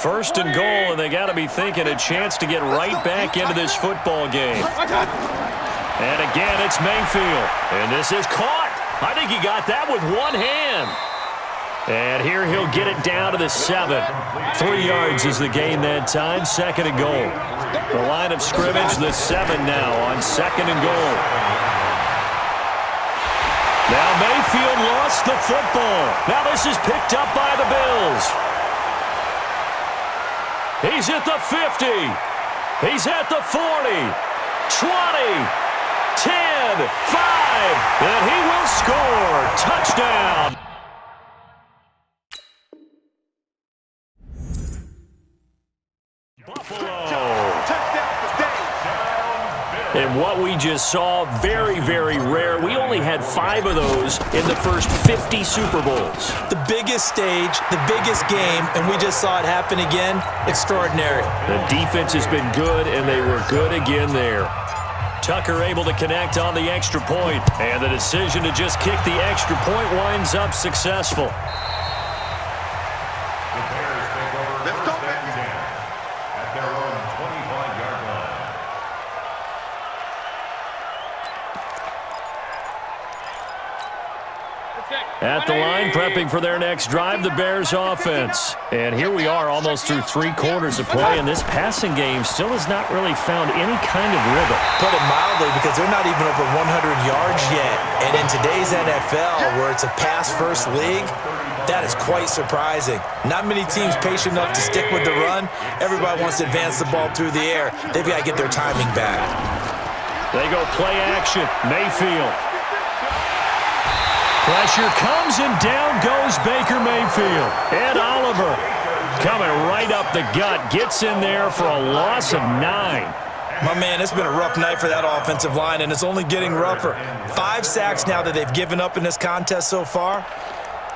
First and goal, and they got to be thinking a chance to get right back into this football game. And again, it's Mayfield. And this is caught. I think he got that with one hand. And here he'll get it down to the 7. 3 yards is the gain that time. Second and goal. The line of scrimmage, the 7 now on second and goal. Now Mayfield lost the football. Now this is picked up by the Bills. He's at the 50. He's at the 40. 20. 10, 5, and he will score. Touchdown. And what we just saw, very, very rare. We only had 5 of those in the first 50 Super Bowls. The biggest stage, the biggest game, and we just saw it happen again. Extraordinary. The defense has been good, and they were good again there. Tucker able to connect on the extra point, and the decision to just kick the extra point winds up successful. The Bears take over first and 10 at their own 25-yard line. At the line, prepping for their next drive, the Bears offense. And here we are almost through 3 quarters of play, and this passing game still has not really found any kind of rhythm. Put it mildly, because they're not even over 100 yards yet. And in today's NFL, where it's a pass-first league, that is quite surprising. Not many teams patient enough to stick with the run. Everybody wants to advance the ball through the air. They've got to get their timing back. They go play action. Mayfield. Pressure comes, and down goes Baker Mayfield. And Oliver coming right up the gut. Gets in there for a loss of 9. My man, it's been a rough night for that offensive line, and it's only getting rougher. 5 sacks now that they've given up in this contest so far.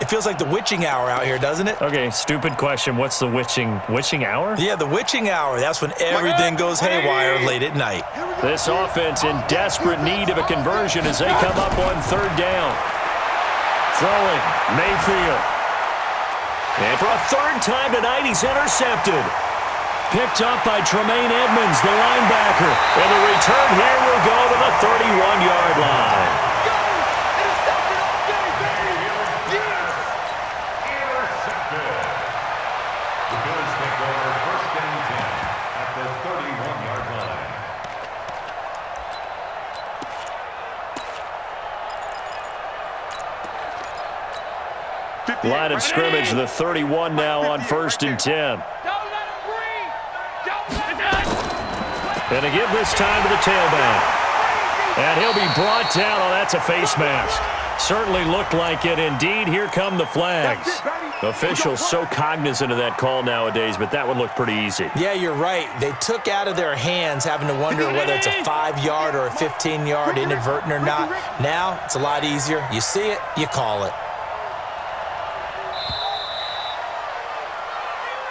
It feels like the witching hour out here, doesn't it? Okay, stupid question. What's the witching hour? Yeah, the witching hour. That's when everything goes haywire late at night. This offense in desperate need of a conversion as they come up on 3rd down. Throwing, Mayfield. And for a 3rd time tonight, he's intercepted. Picked up by Tremaine Edmonds, the linebacker. And the return here will go to the 31-yard line. The Bills take over first and 10 at the 31-yard line. Line of scrimmage, the 31 now on 1st and 10. And to give this time to the tailback. And he'll be brought down. Oh, that's a face mask. Certainly looked like it. Indeed, here come the flags. Officials so cognizant of that call nowadays, but that one looked pretty easy. Yeah, you're right. They took out of their hands having to wonder whether it's a 5-yard or a 15-yard inadvertent or not. Now, it's a lot easier. You see it, you call it.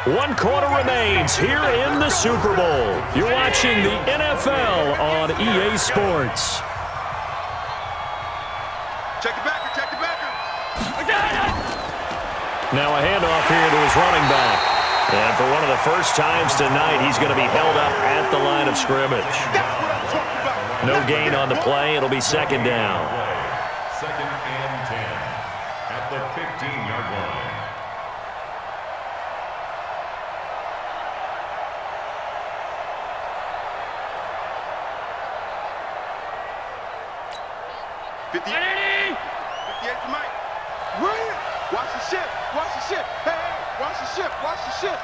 1 quarter remains here in the Super Bowl. You're watching the NFL on EA Sports. Check the backer, check the backer. Now a handoff here to his running back. And for one of the first times tonight, he's going to be held up at the line of scrimmage. No gain on the play. It'll be 2nd down. 2nd and 10 at the 15-yard line. Watch the ship, watch the ship. Hey, watch the ship, watch the ship.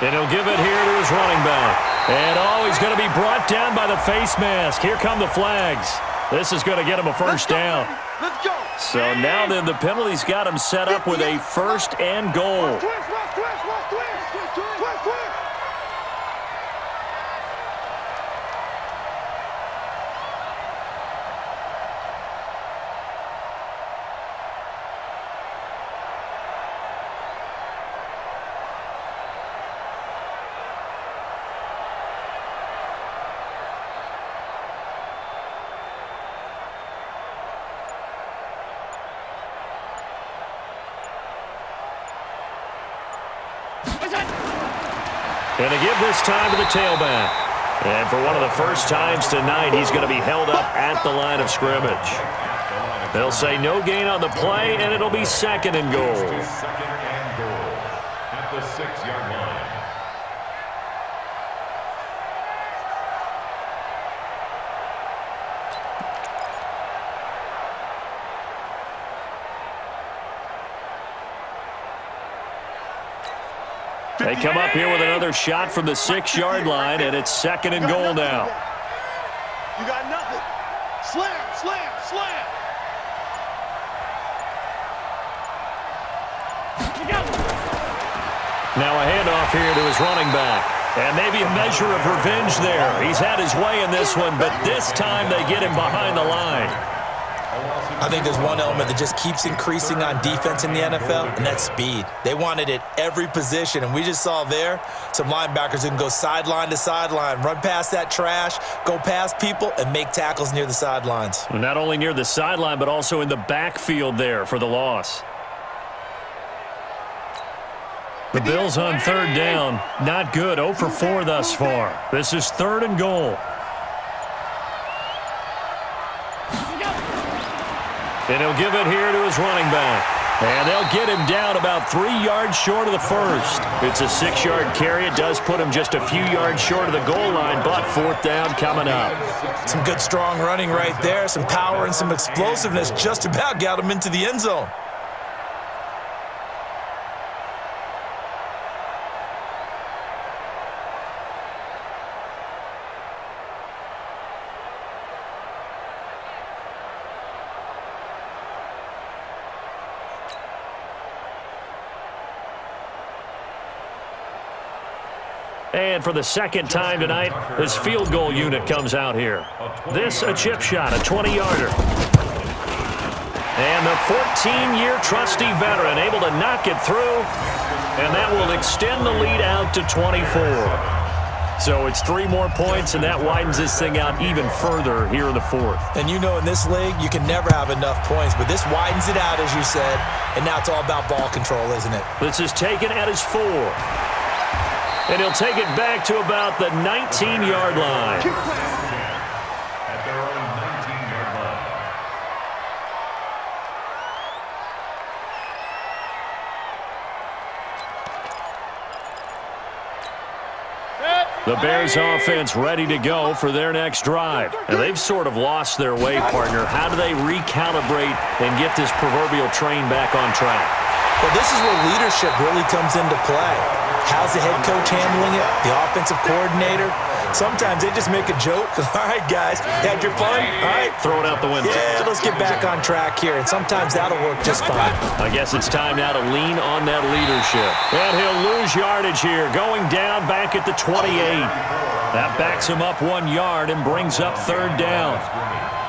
And he'll give it here to his running back. And oh, he's going to be brought down by the face mask. Here come the flags. This is going to get him a first down. Let's go. So now then the penalty's got him set up with a 1st and goal. And they give this time to the tailback. And for one of the first times tonight, he's going to be held up at the line of scrimmage. They'll say no gain on the play, and it'll be 2nd and goal. 2nd and goal at the 6-yard line. They come up here with another shot from the 6-yard line, and it's 2nd and goal now. You got nothing. Slam, slam, slam. Now a handoff here to his running back. And maybe a measure of revenge there. He's had his way in this one, but this time they get him behind the line. I think there's one element that just keeps increasing on defense in the NFL, and that's speed. They want it at every position, and we just saw there some linebackers who can go sideline to sideline, run past that trash, go past people, and make tackles near the sidelines. Not only near the sideline, but also in the backfield there for the loss. The Bills on 3rd down. Not good. 0 for 4 thus far. This is 3rd and goal. And he'll give it here to his running back. And they'll get him down about 3 yards short of the first. It's a 6-yard carry. It does put him just a few yards short of the goal line, but 4th down coming up. Some good, strong running right there. Some power and some explosiveness just about got him into the end zone. And for the 2nd time tonight, his field goal unit comes out here. This a chip shot, a 20-yarder. And the 14-year trusty veteran able to knock it through, and that will extend the lead out to 24. So it's 3 more points, and that widens this thing out even further here in the 4th. And you know in this league, you can never have enough points, but this widens it out, as you said, and now it's all about ball control, isn't it? This is taken at his 4. And he'll take it back to about the 19-yard line. At their own 19-yard line. The Bears offense ready to go for their next drive. And they've sort of lost their way, partner. How do they recalibrate and get this proverbial train back on track? Well, this is where leadership really comes into play. How's the head coach handling it? The offensive coordinator? Sometimes they just make a joke. All right, guys, had your fun? All right. Throw it out the window. Yeah, let's get back on track here. And sometimes that'll work just fine. I guess it's time now to lean on that leadership. And he'll lose yardage here, going down back at the 28. That backs him up 1 yard and brings up 3rd down.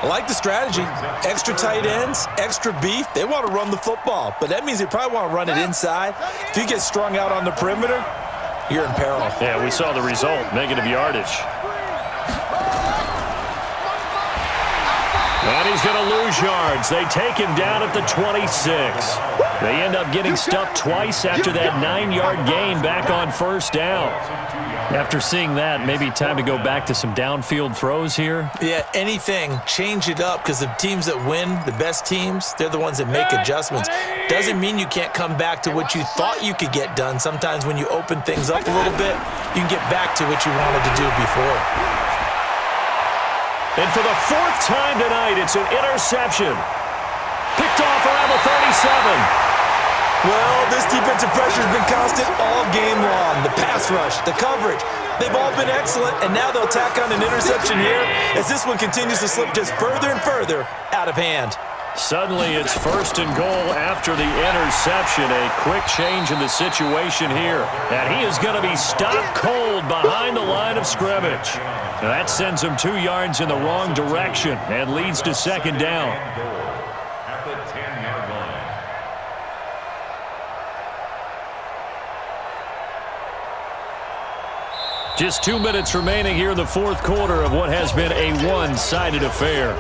I like the strategy. Extra tight ends, extra beef. They want to run the football, but that means they probably want to run it inside. If you get strung out on the perimeter, you're in peril. Yeah, we saw the result, negative yardage. And he's going to lose yards. They take him down at the 26. They end up getting stuffed twice after that 9-yard gain back on 1st down. After seeing that, maybe time to go back to some downfield throws here. Yeah, anything. Change it up because the teams that win, the best teams, they're the ones that make adjustments. Doesn't mean you can't come back to what you thought you could get done. Sometimes when you open things up a little bit, you can get back to what you wanted to do before. And for the 4th time tonight, it's an interception. Picked off around the 37. Well, this defensive pressure has been constant all game long. The pass rush, the coverage, they've all been excellent, and now they'll tack on an interception here as this one continues to slip just further and further out of hand. Suddenly, it's 1st and goal after the interception. A quick change in the situation here. And he is going to be stopped cold behind the line of scrimmage. Now that sends him 2 yards in the wrong direction and leads to 2nd down. At the 10-yard line. Just 2 minutes remaining here in the 4th quarter of what has been a one-sided affair.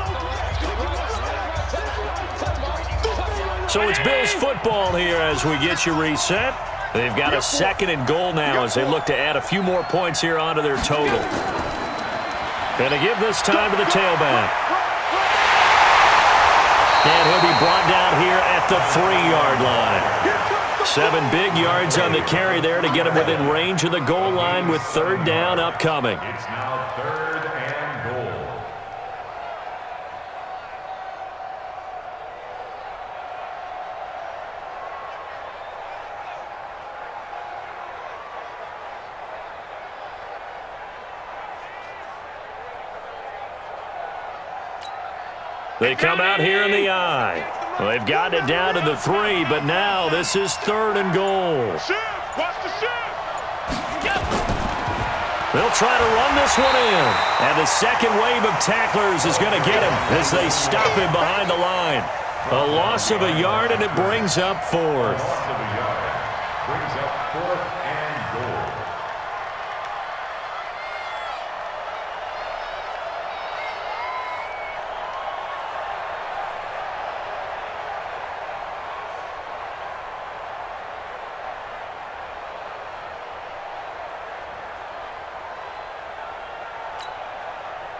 So it's Bills football here as we get you reset. They've got a 2nd and goal now as they look to add a few more points here onto their total. Going to give this time to the tailback. And he'll be brought down here at the 3-yard line. 7 big yards on the carry there to get him within range of the goal line with 3rd down upcoming. It's now 3rd and goal. They come out here in the eye. Well, they've gotten it down to the 3, but now this is 3rd and goal. Shift! Watch the shift! They'll try to run this one in. And the 2nd wave of tacklers is going to get him as they stop him behind the line. A loss of a yard, and it brings up 4th. Loss of a yard. Brings up 4th and goal.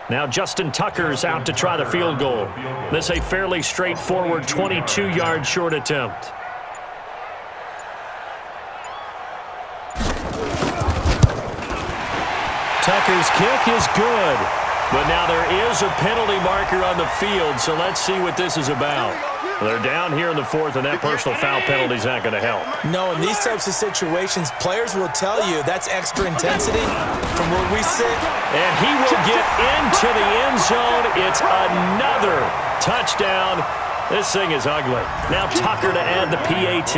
Now Justin Tucker's out to try the field goal. This a fairly straightforward 22-yard short attempt. Tucker's kick is good. But now there is a penalty marker on the field, so let's see what this is about. They're down here in the 4th, and that personal foul penalty is not going to help. No, in these types of situations, players will tell you that's extra intensity from where we sit. And he will get into the end zone. It's another touchdown. This thing is ugly. Now Tucker to add the PAT.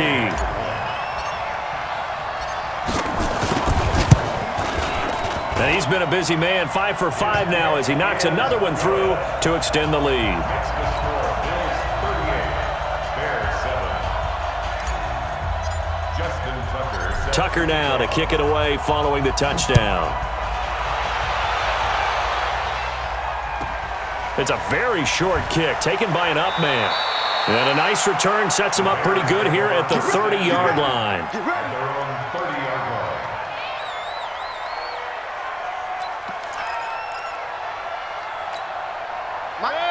And he's been a busy man, 5 for 5 now as he knocks another one through to extend the lead. Tucker now to kick it away following the touchdown. It's a very short kick taken by an up man. And a nice return sets him up pretty good here at the 30-yard line.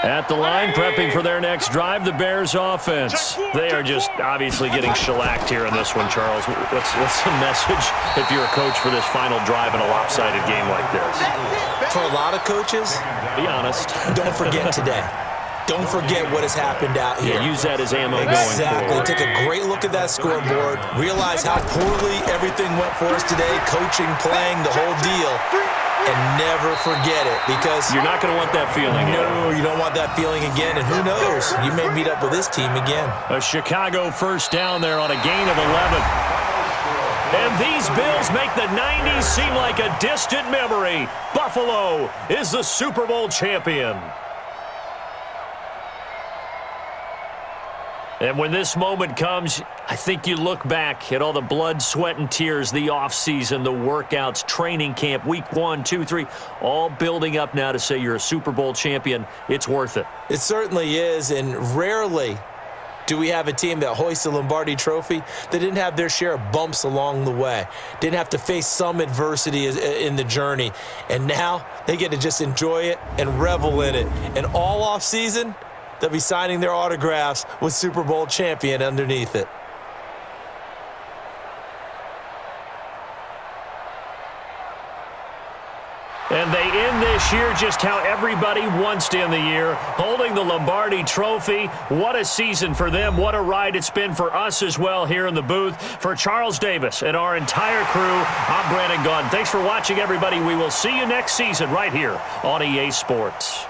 At the line, prepping for their next drive, the Bears offense. They are just obviously getting shellacked here in this one, Charles. What's the message if you're a coach for this final drive in a lopsided game like this? For a lot of coaches, be honest. Don't forget today. Don't forget what has happened out here. Yeah, use that as ammo exactly. going forward. Take a great look at that scoreboard. Realize how poorly everything went for us today. Coaching, playing, the whole deal. And never forget it, because you're not going to want that feeling. No, you don't want that feeling again. And who knows? You may meet up with this team again. A Chicago first down there on a gain of 11. And these Bills make the 90s seem like a distant memory. Buffalo is the Super Bowl champion. And when this moment comes, I think you look back at all the blood, sweat, and tears, the offseason, the workouts, training camp, week 1, 2, 3, all building up now to say you're a Super Bowl champion. It's worth it. It certainly is, and rarely do we have a team that hoists the Lombardi Trophy that didn't have their share of bumps along the way, didn't have to face some adversity in the journey, and now they get to just enjoy it and revel in it. And all offseason, they'll be signing their autographs with Super Bowl champion underneath it. And they end this year just how everybody wants to end the year, holding the Lombardi Trophy. What a season for them. What a ride it's been for us as well here in the booth. For Charles Davis and our entire crew, I'm Brandon Gaudin. Thanks for watching, everybody. We will see you next season right here on EA Sports.